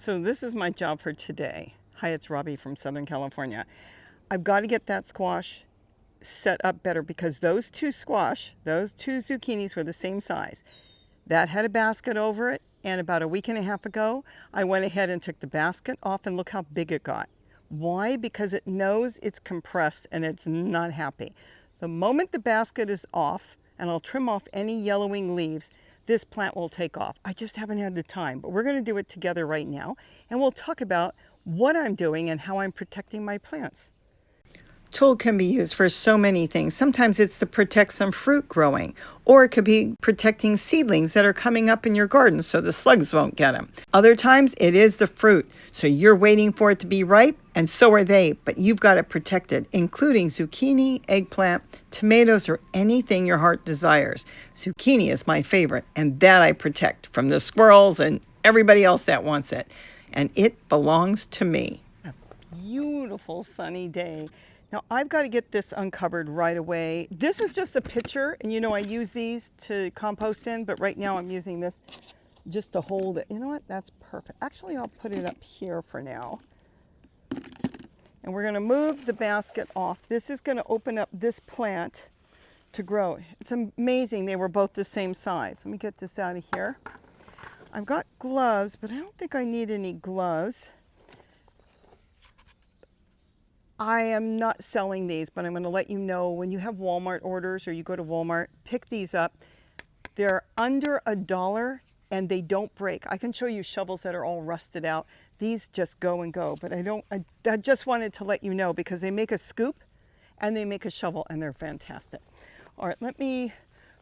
So this is my job for today. Hi, it's Robbie from Southern California. I've got to get that squash set up better because those two zucchinis were the same size. That had a basket over it, and about a week and a half ago, I went ahead and took the basket off, and look how big it got. Why? Because it knows it's compressed and it's not happy. The moment the basket is off, and I'll trim off any yellowing leaves, this plant will take off. I just haven't had the time, but we're going to do it together right now, and we'll talk about what I'm doing and how I'm protecting my plants. Tulle can be used for so many things. Sometimes it's to protect some fruit growing, or it could be protecting seedlings that are coming up in your garden so the slugs won't get them. Other times it is the fruit, so you're waiting for it to be ripe, and so are they, but you've got it protected, including zucchini, eggplant, tomatoes, or anything your heart desires. Zucchini is my favorite, and that I protect from the squirrels and everybody else that wants it, and it belongs to me. A beautiful sunny day. Now I've got to get this uncovered right away. This is just a pitcher, and you know I use these to compost in, but right now I'm using this just to hold it. You know what? That's perfect. Actually, I'll put it up here for now. And we're going to move the basket off. This is going to open up this plant to grow. It's amazing they were both the same size. Let me get this out of here. I've got gloves, but I don't think I need any gloves. I am not selling these, but I'm going to let you know when you have Walmart orders or you go to Walmart, pick these up. They're under $1 and they don't break. I can show you shovels that are all rusted out. These just go and go, but I just wanted to let you know because they make a scoop and they make a shovel and they're fantastic. All right, let me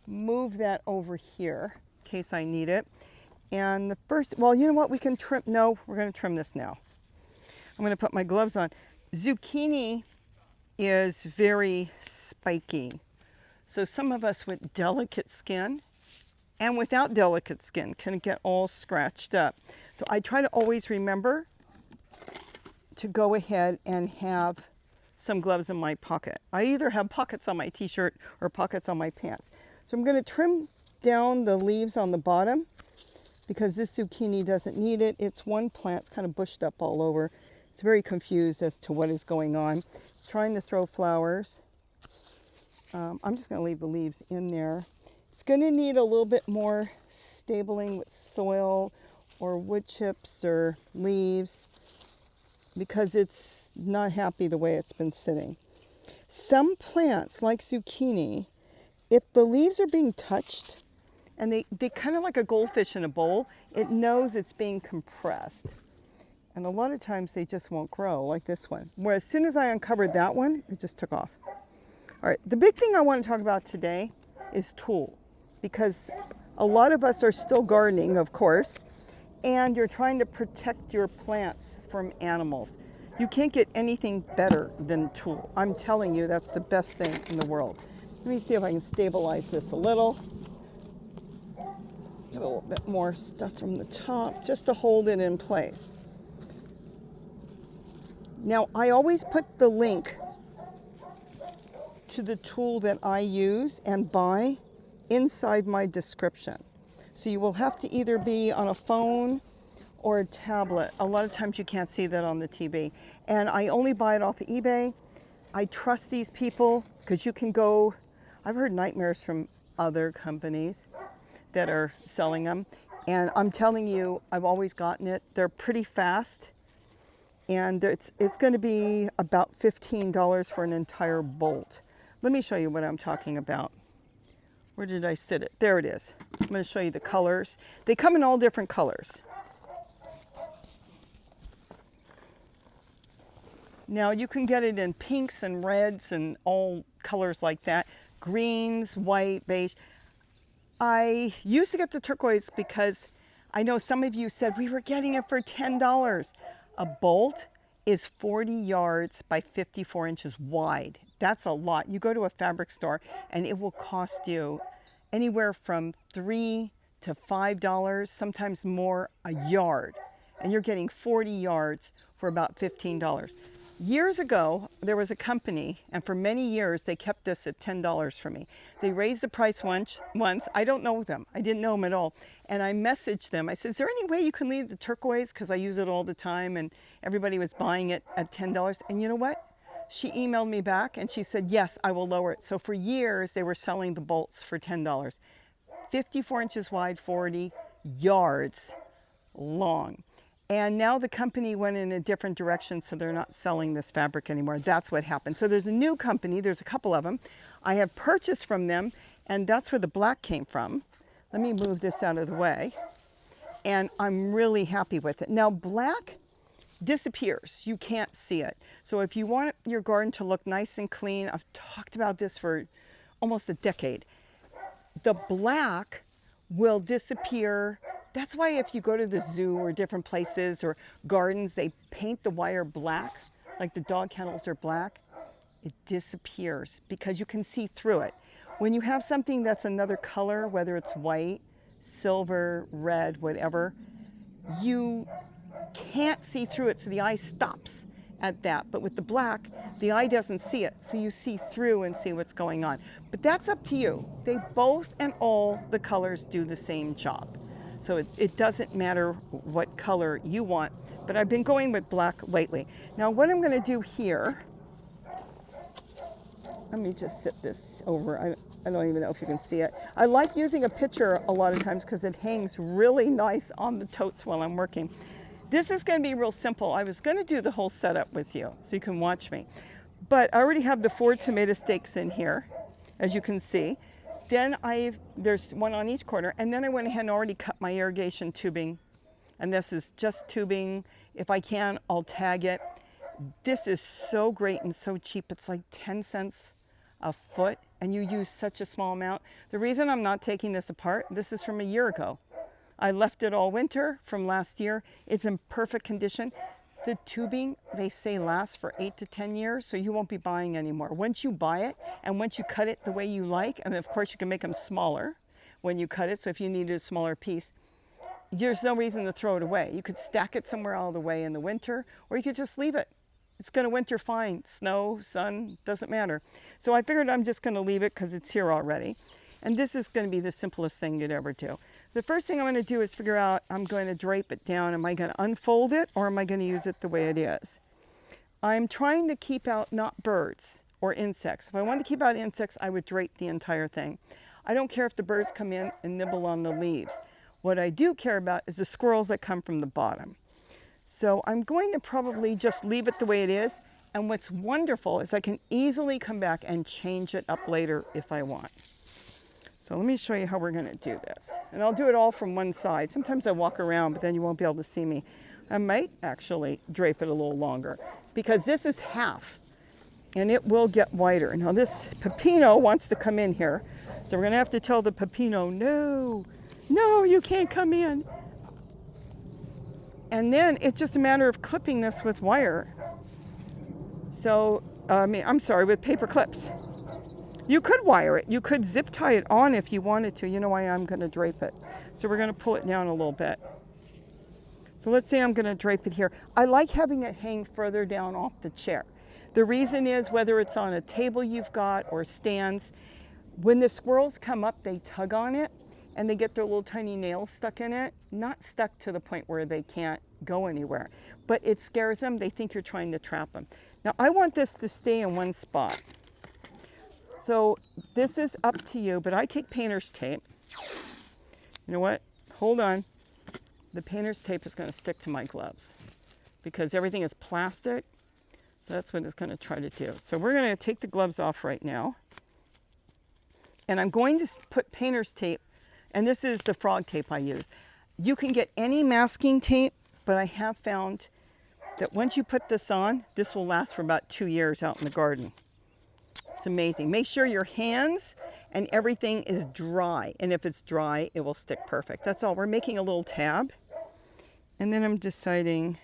move that over here in case I need it. And the first, well, you know what? We can trim. No, we're going to trim this now. I'm going to put my gloves on. Zucchini is very spiky. So some of us with delicate skin and without delicate skin can get all scratched up. So I try to always remember to go ahead and have some gloves in my pocket. I either have pockets on my t-shirt or pockets on my pants. So I'm going to trim down the leaves on the bottom because this zucchini doesn't need it. It's one plant, it's kind of bushed up all over. It's very confused as to what is going on. It's trying to throw flowers. I'm just going to leave the leaves in there. It's going to need a little bit more stabling with soil or wood chips or leaves because it's not happy the way it's been sitting. Some plants, like zucchini, if the leaves are being touched, and they kind of like a goldfish in a bowl, it knows it's being compressed. And a lot of times they just won't grow like this one. Where as soon as I uncovered that one, it just took off. All right, the big thing I want to talk about today is Tulle, because a lot of us are still gardening, of course, and you're trying to protect your plants from animals. You can't get anything better than Tulle. I'm telling you, that's the best thing in the world. Let me see if I can stabilize this a little. Get a little bit more stuff from the top just to hold it in place. Now, I always put the link to the Tulle that I use and buy inside my description. So you will have to either be on a phone or a tablet. A lot of times you can't see that on the TV. And I only buy it off of eBay. I trust these people because you can go, I've heard nightmares from other companies that are selling them. And I'm telling you, I've always gotten it. They're pretty fast. And it's going to be about $15 for an entire bolt. Let me show you what I'm talking about. Where did I sit it? There it is. I'm going to show you the colors. They come in all different colors. Now you can get it in pinks and reds and all colors like that. Greens, white, beige. I used to get the turquoise because I know some of you said we were getting it for $10. A bolt is 40 yards by 54 inches wide. That's a lot. You go to a fabric store and it will cost you anywhere from $3 to $5, sometimes more, a yard. And you're getting 40 yards for about $15. Years ago, there was a company, and for many years, they kept this at $10 for me. They raised the price once. I don't know them. I didn't know them at all. And I messaged them. I said, is there any way you can leave the turquoise? Because I use it all the time, and everybody was buying it at $10. And you know what? She emailed me back, and she said, yes, I will lower it. So for years, they were selling the bolts for $10. 54 inches wide, 40 yards long. And now the company went in a different direction, so they're not selling this fabric anymore. That's what happened. So there's a new company. There's a couple of them. I have purchased from them, and that's where the black came from. Let me move this out of the way. And I'm really happy with it. Now, black disappears. You can't see it. So if you want your garden to look nice and clean, I've talked about this for almost a decade. The black will disappear. That's why if you go to the zoo or different places or gardens, they paint the wire black, like the dog kennels are black. It disappears because you can see through it. When you have something that's another color, whether it's white, silver, red, whatever, you can't see through it, so the eye stops at that. But with the black, the eye doesn't see it, so you see through and see what's going on. But that's up to you. They both and all the colors do the same job. So it doesn't matter what color you want, but I've been going with black lately. Now what I'm gonna do here, let me just sit this over. I don't even know if you can see it. I like using a picture a lot of times because it hangs really nice on the totes while I'm working. This is gonna be real simple. I was gonna do the whole setup with you so you can watch me. But I already have the 4 tomato stakes in here, as you can see. Then there's one on each corner, and then I went ahead and already cut my irrigation tubing. And this is just tubing. If I can, I'll tag it. This is so great and so cheap. It's like 10 cents a foot, and you use such a small amount. The reason I'm not taking this apart, this is from a year ago. I left it all winter from last year. It's in perfect condition. The tubing, they say, lasts for 8 to 10 years, so you won't be buying anymore. Once you buy it, and once you cut it the way you like, and of course you can make them smaller when you cut it, so if you needed a smaller piece, there's no reason to throw it away. You could stack it somewhere all the way in the winter, or you could just leave it. It's gonna winter fine. Snow, sun, doesn't matter. So I figured I'm just gonna leave it because it's here already. And this is gonna be the simplest thing you'd ever do. The first thing I'm gonna do is figure out, I'm going to drape it down. Am I gonna unfold it, or am I gonna use it the way it is? I'm trying to keep out not birds or insects. If I wanted to keep out insects, I would drape the entire thing. I don't care if the birds come in and nibble on the leaves. What I do care about is the squirrels that come from the bottom. So I'm going to probably just leave it the way it is. And what's wonderful is I can easily come back and change it up later if I want. So let me show you how we're gonna do this. And I'll do it all from one side. Sometimes I walk around, but then you won't be able to see me. I might actually drape it a little longer because this is half and it will get wider. Now this pepino wants to come in here. So we're gonna have to tell the pepino, no, you can't come in. And then it's just a matter of clipping this with wire. So, with paper clips. You could wire it. You could zip tie it on if you wanted to. You know why I'm going to drape it. So we're going to pull it down a little bit. So let's say I'm going to drape it here. I like having it hang further down off the chair. The reason is whether it's on a table you've got or stands, when the squirrels come up, they tug on it and they get their little tiny nails stuck in it. Not stuck to the point where they can't go anywhere, but it scares them. They think you're trying to trap them. Now I want this to stay in one spot. So this is up to you, but I take painter's tape. You know what? Hold on. The painter's tape is going to stick to my gloves because everything is plastic. So that's what it's going to try to do. So we're going to take the gloves off right now. And I'm going to put painter's tape, and this is the frog tape I use. You can get any masking tape, but I have found that once you put this on, this will last for about 2 years out in the garden. It's amazing. Make sure your hands and everything is dry. And if it's dry, it will stick perfect. That's all. We're making a little tab. And then I'm deciding,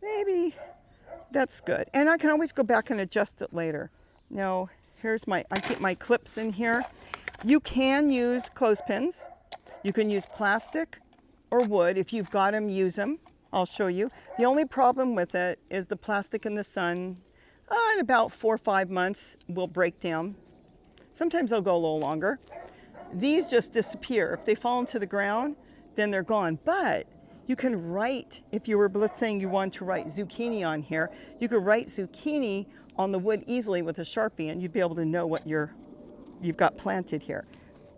maybe that's good. And I can always go back and adjust it later. Now, I keep my clips in here. You can use clothespins. You can use plastic or wood. If you've got them, use them. I'll show you. The only problem with it is the plastic in the sun, in about 4 or 5 months, will break down. Sometimes they'll go a little longer. These just disappear. If they fall into the ground, then they're gone. But you can write, if you were, let's say you want to write zucchini on here, you could write zucchini on the wood easily with a Sharpie, and you'd be able to know what you've got planted here.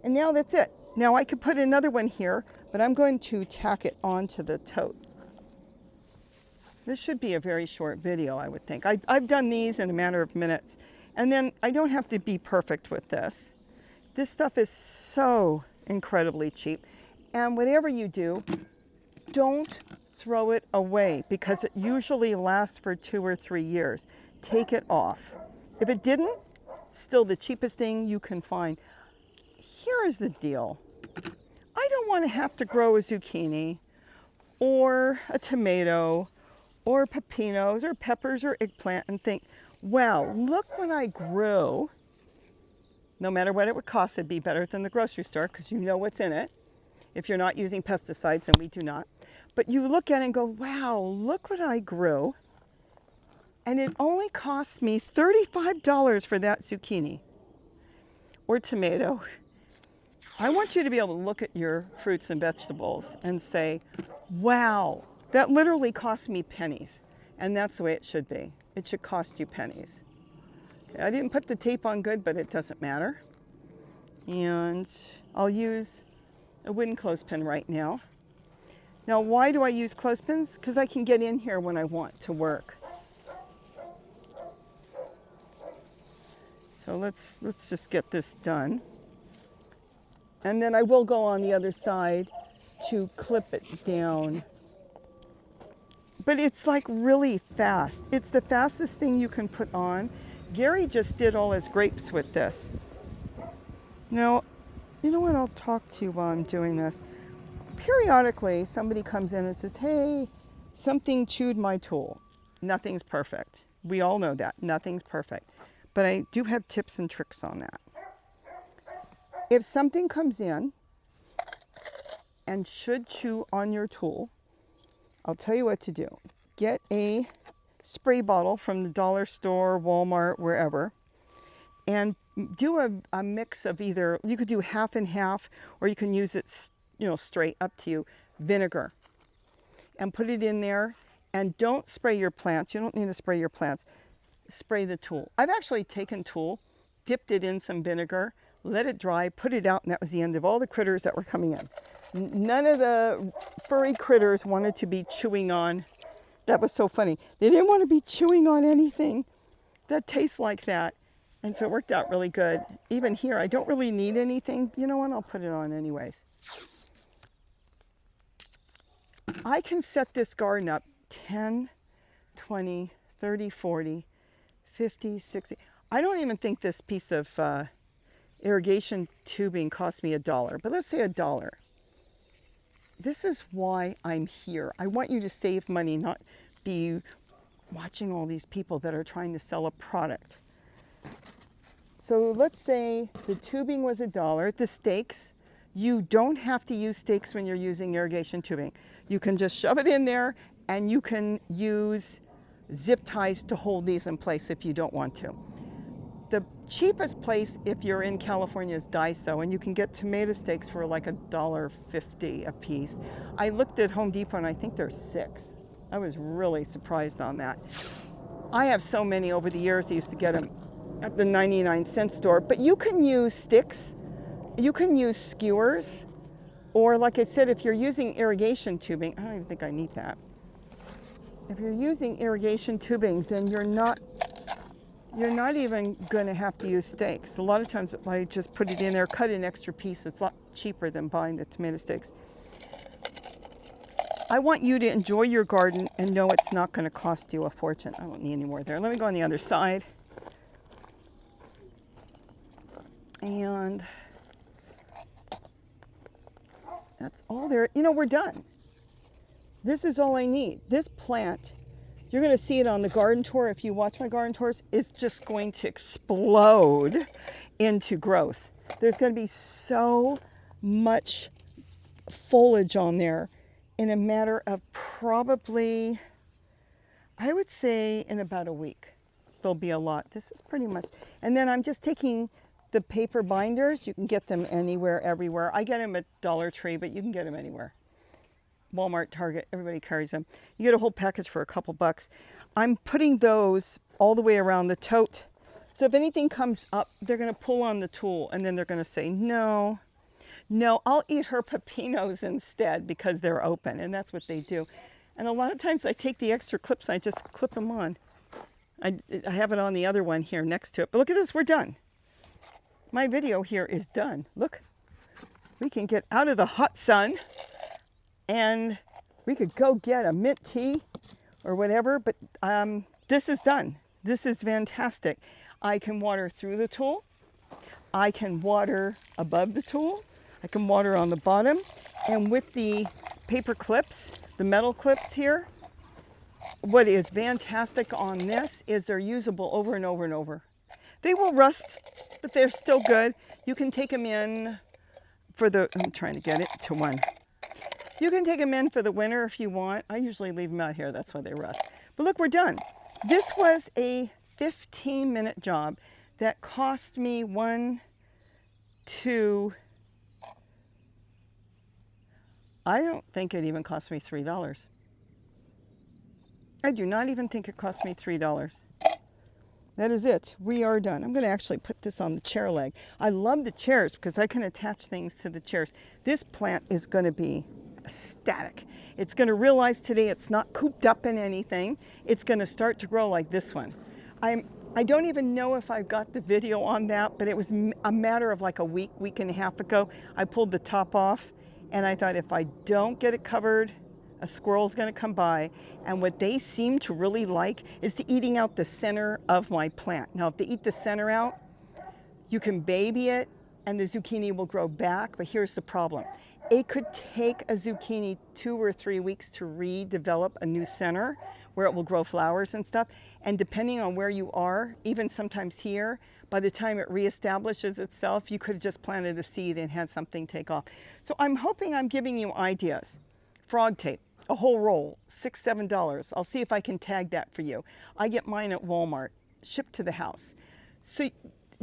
And now that's it. Now I could put another one here, but I'm going to tack it onto the tote. This should be a very short video, I would think. I've done these in a matter of minutes. And then I don't have to be perfect with this. This stuff is so incredibly cheap. And whatever you do, don't throw it away because it usually lasts for 2 or 3 years. Take it off. If it didn't, it's still the cheapest thing you can find. Here is the deal. I don't want to have to grow a zucchini or a tomato or pepinos or peppers or eggplant and think, wow, look what I grew. No matter what it would cost, it'd be better than the grocery store because you know what's in it. If you're not using pesticides, and we do not. But you look at it and go, wow, look what I grew. And it only cost me $35 for that zucchini or tomato. I want you to be able to look at your fruits and vegetables and say, wow, that literally cost me pennies. And that's the way it should be. It should cost you pennies. Okay, I didn't put the tape on good, but it doesn't matter. And I'll use a wooden clothespin right now. Now, why do I use clothespins? Because I can get in here when I want to work. So let's just get this done. And then I will go on the other side to clip it down. But it's like really fast. It's the fastest thing you can put on. Gary just did all his grapes with this. Now, you know what I'll talk to you while I'm doing this? Periodically, somebody comes in and says, hey, something chewed my tool. Nothing's perfect. We all know that. Nothing's perfect. But I do have tips and tricks on that. If something comes in and should chew on your tool, I'll tell you what to do. Get a spray bottle from the dollar store, Walmart, wherever, and do a mix of either, you could do half and half, or you can use it, straight, up to you, vinegar. And put it in there, and don't spray your plants. You don't need to spray your plants. Spray the tool. I've actually taken tool, dipped it in some vinegar, let it dry, put it out, and that was the end of all the critters that were coming in. None of the furry critters wanted to be chewing on. That was so funny. They didn't want to be chewing on anything that tastes like that. And so it worked out really good. Even here, I don't really need anything. You know what? I'll put it on anyways. I can set this garden up 10, 20, 30, 40, 50, 60. I don't even think this piece of irrigation tubing cost me $1, but let's say $1. This is why I'm here. I want you to save money, not be watching all these people that are trying to sell a product. So let's say the tubing was $1. The stakes, you don't have to use stakes when you're using irrigation tubing. You can just shove it in there, and you can use zip ties to hold these in place if you don't want to. The cheapest place, if you're in California, is Daiso, and you can get tomato stakes for like $1.50 a piece. I looked at Home Depot, and I think there's 6. I was really surprised on that. I have so many over the years. I used to get them at the 99-cent store, but you can use sticks, you can use skewers, or like I said, if you're using irrigation tubing, I don't even think I need that. If you're using irrigation tubing, then you're not even going to have to use stakes. A lot of times I just put it in there, cut an extra piece. It's a lot cheaper than buying the tomato stakes. I want you to enjoy your garden and know it's not going to cost you a fortune. I don't need any more there. Let me go on the other side. And that's all there. You know, we're done. This is all I need. This plant, you're going to see it on the garden tour. If you watch my garden tours, it's just going to explode into growth. There's going to be so much foliage on there in a matter of probably, I would say in about a week, there'll be a lot. This is pretty much, and then I'm just taking the paper binders. You can get them anywhere, everywhere. I get them at Dollar Tree, but you can get them anywhere. Walmart, Target, everybody carries them. You get a whole package for a couple bucks. I'm putting those all the way around the tote. So if anything comes up, they're going to pull on the tool and then they're going to say, no, I'll eat her pepinos instead because they're open. And that's what they do. And a lot of times I take the extra clips, I just clip them on. I have it on the other one here next to it. But look at this, we're done. My video here is done. Look, we can get out of the hot sun and we could go get a mint tea or whatever, but this is done. This is fantastic. I can water through the tool. I can water above the tool. I can water on the bottom. And with the paper clips, the metal clips here, what is fantastic on this is they're usable over and over and over. They will rust, but they're still good. You can take them in for the, I'm trying to get it to one. You can take them in for the winter if you want. I usually leave them out here, that's why they rust. But look, we're done. This was a 15-minute job that cost me I don't think it even cost me $3. I do not even think it cost me $3. That is it. We are done. I'm going to actually put this on the chair leg. I love the chairs because I can attach things to the chairs. This plant is going to be ecstatic. It's going to realize today it's not cooped up in anything. It's going to start to grow like this one. I don't even know if I've got the video on that, but it was a matter of like a week and a half ago. I pulled the top off and I thought if I don't get it covered, a squirrel's going to come by, and what they seem to really like is to eating out the center of my plant. Now, if they eat the center out, you can baby it and the zucchini will grow back, but here's the problem. It could take a zucchini 2 or 3 weeks to redevelop a new center where it will grow flowers and stuff. And depending on where you are, even sometimes here, by the time it reestablishes itself, you could have just planted a seed and had something take off. So I'm hoping I'm giving you ideas. Frog tape. A whole roll, $6, $7. I'll see if I can tag that for you. I get mine at Walmart, shipped to the house. So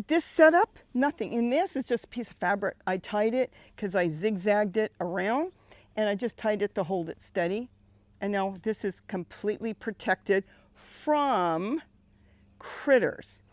this setup, nothing. In this, it's just a piece of fabric. I tied it because I zigzagged it around and I just tied it to hold it steady. And now this is completely protected from critters.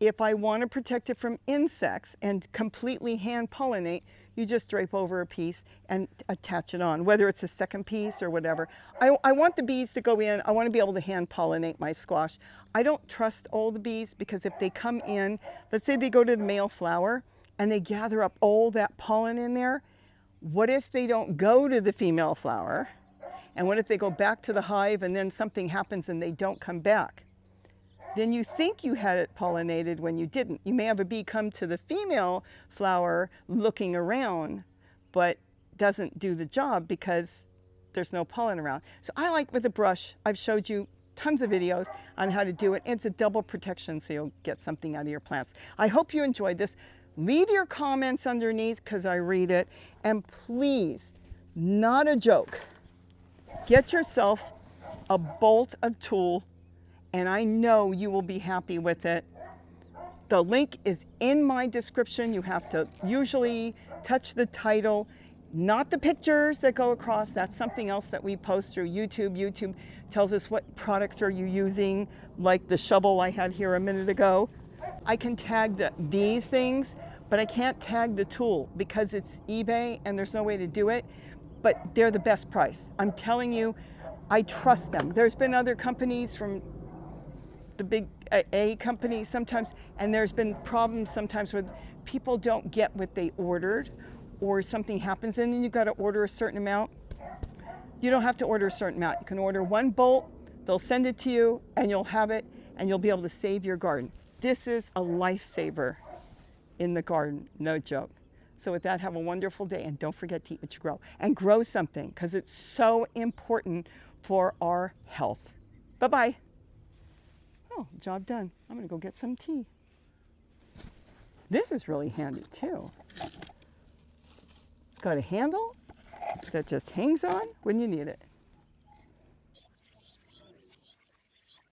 If I want to protect it from insects and completely hand pollinate, you just drape over a piece and attach it on, whether it's a second piece or whatever. I want the bees to go in. I want to be able to hand pollinate my squash. I don't trust all the bees because if they come in, let's say they go to the male flower and they gather up all that pollen in there, what if they don't go to the female flower? And what if they go back to the hive and then something happens and they don't come back? Then you think you had it pollinated when you didn't. You may have a bee come to the female flower looking around, but doesn't do the job because there's no pollen around. So I like with a brush, I've showed you tons of videos on how to do it. It's a double protection so you'll get something out of your plants. I hope you enjoyed this. Leave your comments underneath because I read it. And please, not a joke, get yourself a bolt of tulle and I know you will be happy with it. The link is in my description. You have to usually touch the title, not the pictures that go across. That's something else that we post through YouTube. YouTube tells us what products are you using, like the shovel I had here a minute ago. I can tag these things, but I can't tag the tool because it's eBay and there's no way to do it, but they're the best price. I'm telling you, I trust them. There's been other companies from the big A companies sometimes, and there's been problems sometimes where people don't get what they ordered or something happens and then you've got to order a certain amount. You don't have to order a certain amount. You can order one bolt, they'll send it to you and you'll have it and you'll be able to save your garden. This is a lifesaver in the garden, no joke. So with that, have a wonderful day and don't forget to eat what you grow. And grow something because it's so important for our health. Bye-bye. Oh, job done. I'm going to go get some tea. This is really handy too. It's got a handle that just hangs on when you need it.